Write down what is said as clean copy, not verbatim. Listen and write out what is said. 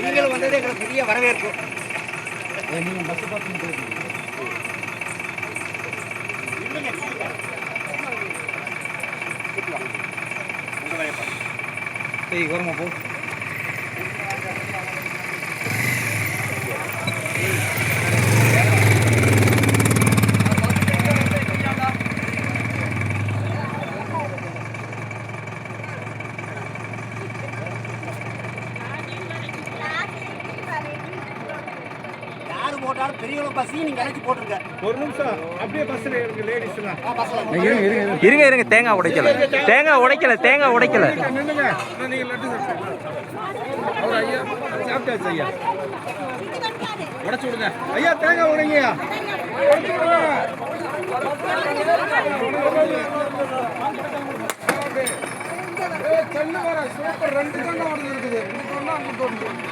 நீங்கள் வந்தது எங்களுக்கு பெரிய வரவேற்பு. கௌரமா போ. போட்டாலும் பெரியவங்க பஸ்ஸையும் நீங்க இறக்கி போட்டுருங்க. ஒரு நிமிஷம் அப்படியே பஸ்ல இருக்கு லேடிஸ்லாம். இருங்க இருங்க தேங்காய் உடைக்கல தேங்காய் உடைக்கல. நின்னுங்க. நீங்க லட்டு அவர் ஐயா சாப்பிட்டாச்சு ஐயா. உடைச்சு விடுங்க. ஐயா தேங்காய் உடைங்கயா. உடைச்சு விடுங்க. செல்லு வர சூப்பர் 2 தேங்காய் உடைஞ்சிருக்குது. இது ஒண்ணா அங்க போடுங்க.